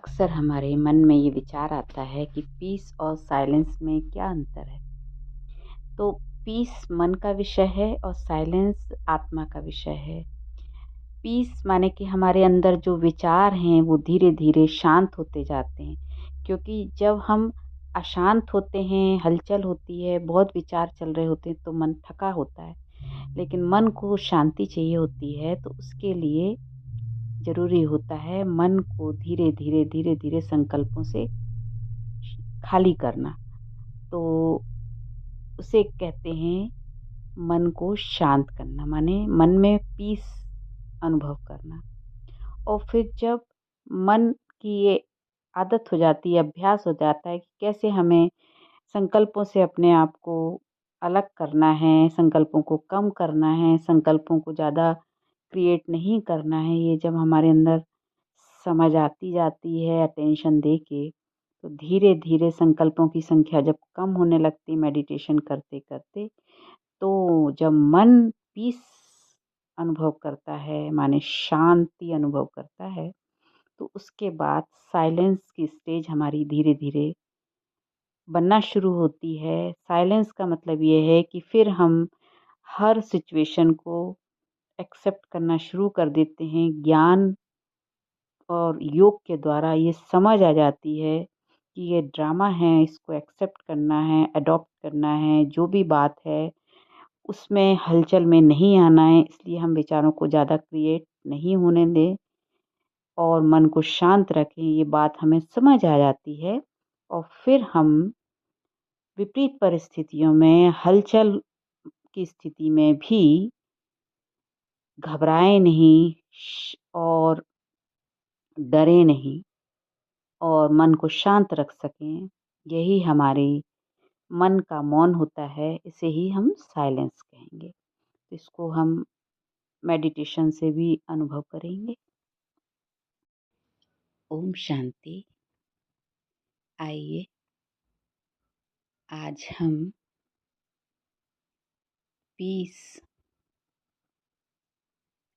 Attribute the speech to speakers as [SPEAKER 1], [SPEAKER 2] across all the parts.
[SPEAKER 1] अक्सर हमारे मन में ये विचार आता है कि पीस और साइलेंस में क्या अंतर है। तो पीस मन का विषय है और साइलेंस आत्मा का विषय है। पीस माने कि हमारे अंदर जो विचार हैं वो धीरे धीरे शांत होते जाते हैं, क्योंकि जब हम अशांत होते हैं, हलचल होती है, बहुत विचार चल रहे होते हैं तो मन थका होता है। लेकिन मन को शांति चाहिए होती है, तो उसके लिए ज़रूरी होता है मन को धीरे धीरे संकल्पों से खाली करना। तो उसे कहते हैं मन को शांत करना, माने मन में पीस अनुभव करना। और फिर जब मन की ये आदत हो जाती है, अभ्यास हो जाता है कि कैसे हमें संकल्पों से अपने आप को अलग करना है, संकल्पों को कम करना है, संकल्पों को ज़्यादा क्रिएट नहीं करना है, ये जब हमारे अंदर समझ आती जाती है अटेंशन दे के, तो धीरे धीरे संकल्पों की संख्या जब कम होने लगती मेडिटेशन करते करते, तो जब मन पीस अनुभव करता है, माने शांति अनुभव करता है, तो उसके बाद साइलेंस की स्टेज हमारी धीरे धीरे बनना शुरू होती है। साइलेंस का मतलब ये है कि फिर हम हर सिचुएशन को एक्सेप्ट करना शुरू कर देते हैं। ज्ञान और योग के द्वारा ये समझ आ जाती है कि ये ड्रामा है, इसको एक्सेप्ट करना है, अडॉप्ट करना है। जो भी बात है उसमें हलचल में नहीं आना है, इसलिए हम विचारों को ज़्यादा क्रिएट नहीं होने दें और मन को शांत रखें। ये बात हमें समझ आ जाती है और फिर हम विपरीत परिस्थितियों में, हलचल की स्थिति में भी घबराएं नहीं और डरे नहीं और मन को शांत रख सकें। यही हमारे मन का मौन होता है, इसे ही हम साइलेंस कहेंगे। इसको हम मेडिटेशन से भी अनुभव करेंगे। ओम शांति। आइए आज हम पीस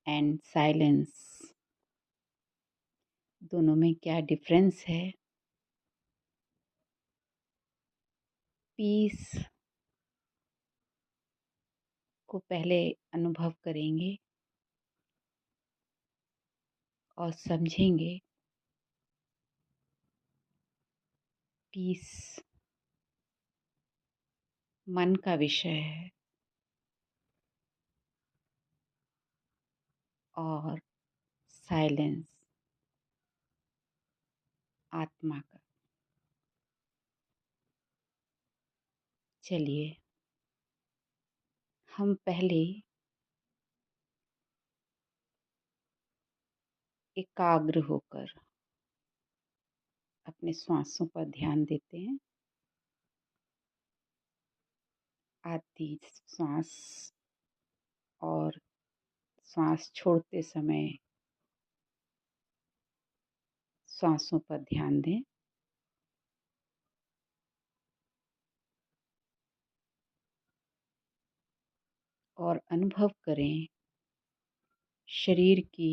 [SPEAKER 1] एंड साइलेंस दोनों में क्या डिफरेंस है, पीस को पहले अनुभव करेंगे और समझेंगे। पीस मन का विषय है और साइलेंस आत्मा का। चलिए हम पहले एकाग्र होकर अपने श्वासों पर ध्यान देते हैं। आधी श्वास और श्वास छोड़ते समय श्वासों पर ध्यान दें। और अनुभव करें शरीर की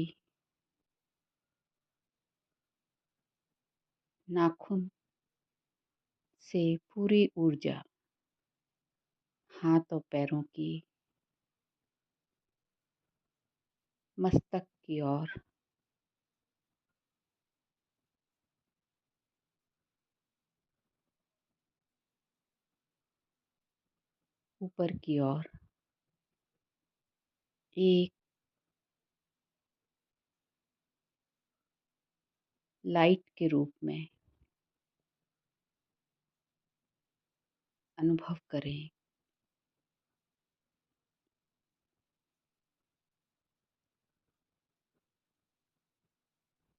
[SPEAKER 1] नाखून से पूरी ऊर्जा हाथ और पैरों की मस्तक की ओर, ऊपर की ओर एक लाइट के रूप में अनुभव करें।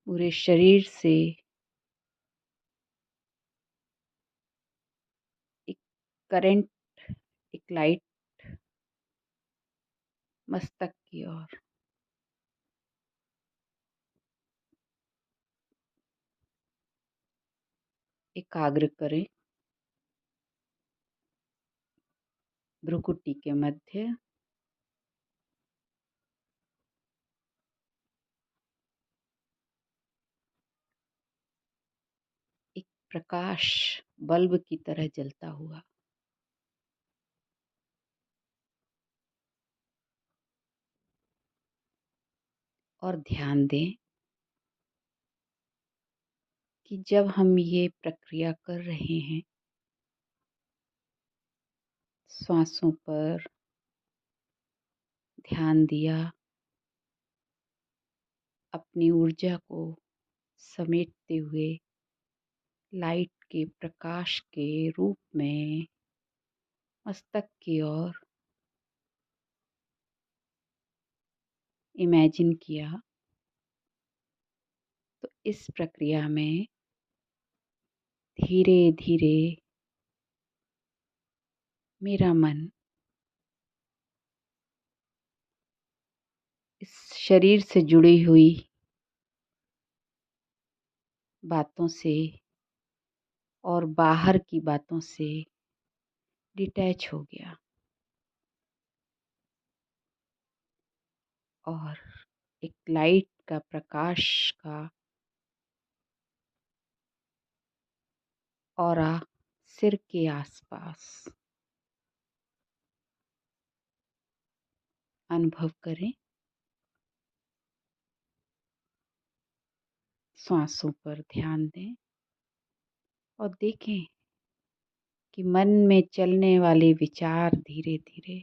[SPEAKER 1] पूरे शरीर से एक करंट, एक लाइट मस्तक की ओर एकाग्र करें। भ्रुकुटी के मध्य प्रकाश बल्ब की तरह जलता हुआ। और ध्यान दें कि जब हम ये प्रक्रिया कर रहे हैं, श्वासों पर ध्यान दिया, अपनी ऊर्जा को समेटते हुए लाइट के प्रकाश के रूप में मस्तक की ओर इमेजिन किया, तो इस प्रक्रिया में धीरे धीरे मेरा मन इस शरीर से जुड़ी हुई बातों से और बाहर की बातों से डिटैच हो गया और एक लाइट का प्रकाश का ऑरा सिर के आसपास अनुभव करें। श्वासों पर ध्यान दें और देखें कि मन में चलने वाले विचार धीरे धीरे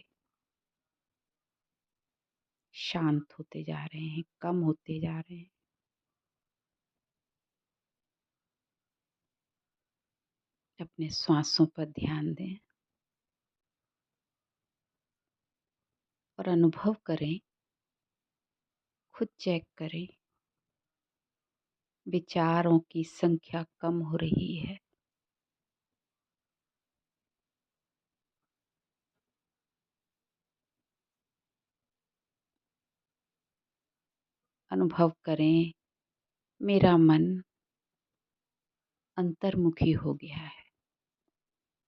[SPEAKER 1] शांत होते जा रहे हैं, कम होते जा रहे हैं। अपने श्वासों पर ध्यान दें और अनुभव करें, खुद चेक करें, विचारों की संख्या कम हो रही है। अनुभव करें, मेरा मन अंतर्मुखी हो गया है,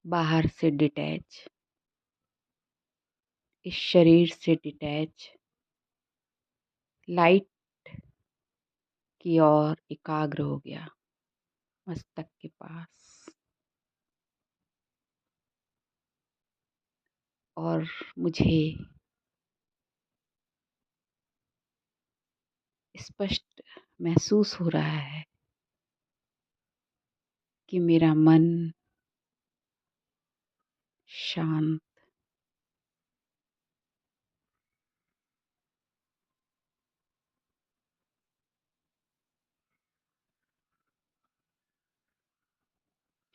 [SPEAKER 1] बाहर से डिटैच, इस शरीर से डिटैच, लाइट की ओर एकाग्र हो गया, मस्तक के पास। और मुझे स्पष्ट महसूस हो रहा है कि मेरा मन शांत,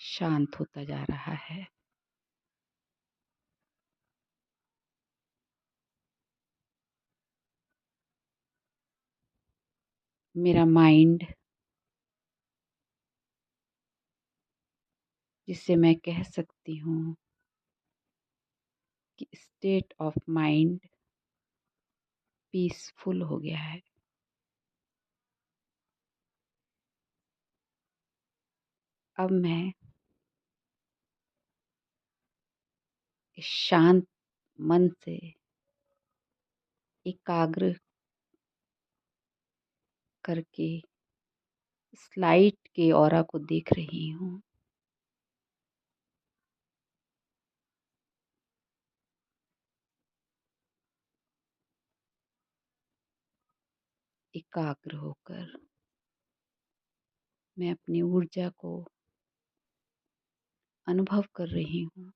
[SPEAKER 1] शांत होता जा रहा है। मेरा माइंड, जिसे मैं कह सकती हूँ कि स्टेट ऑफ माइंड, पीसफुल हो गया है। अब मैं इस शांत मन से एकाग्र करके इस लाइट के ऑरा को देख रही हूँ। एकाग्र होकर मैं अपनी ऊर्जा को अनुभव कर रही हूँ।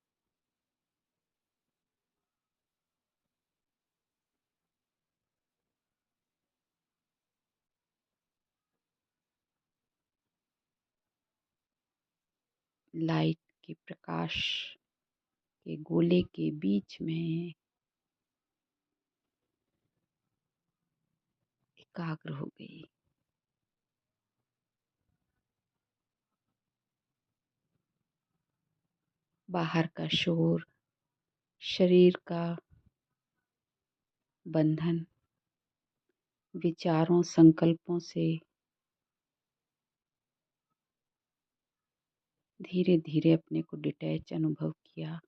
[SPEAKER 1] लाइट के प्रकाश के गोले के बीच में एकाग्र हो गई। बाहर का शोर, शरीर का बंधन, विचारों, संकल्पों से धीरे धीरे अपने को डिटैच अनुभव किया।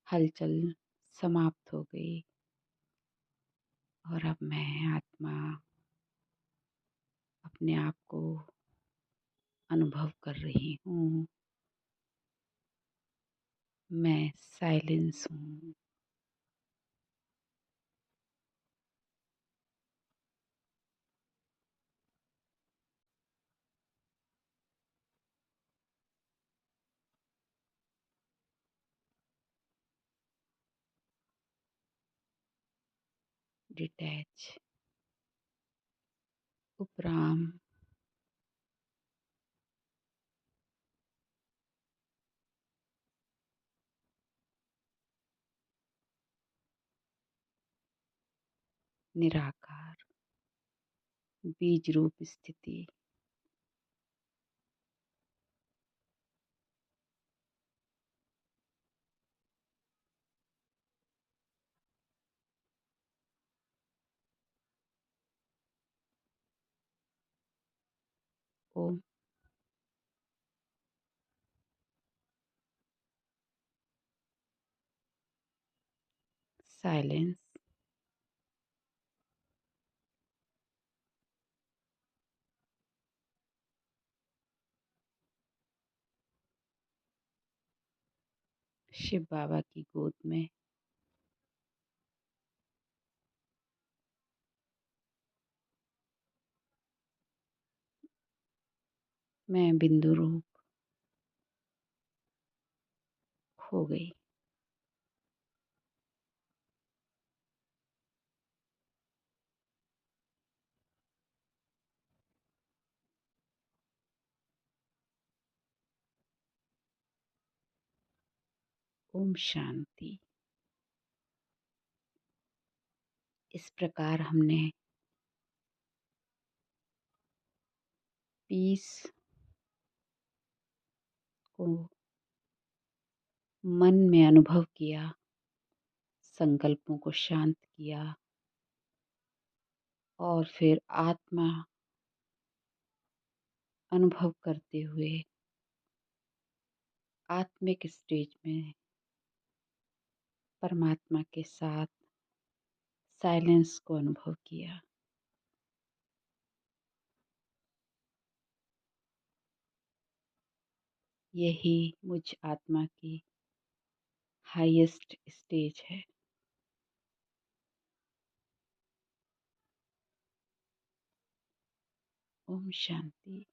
[SPEAKER 1] हलचल समाप्त हो गई और अब मैं आत्मा अपने आप को अनुभव कर रही हूँ। मैं साइलेंस हूँ। डिटैच, उपराम, निराकार, बीज रूप स्थिति, ओम, साइलेंस, शिव बाबा की गोद में। मैं बिंदु रूप खो गई। ओम शांति। इस प्रकार हमने पीस को मन में अनुभव किया, संकल्पों को शांत किया और फिर आत्मा अनुभव करते हुए आत्मिक स्टेज में परमात्मा के साथ साइलेंस को अनुभव किया। यही मुझ आत्मा की हाईएस्ट स्टेज है। ओम शांति।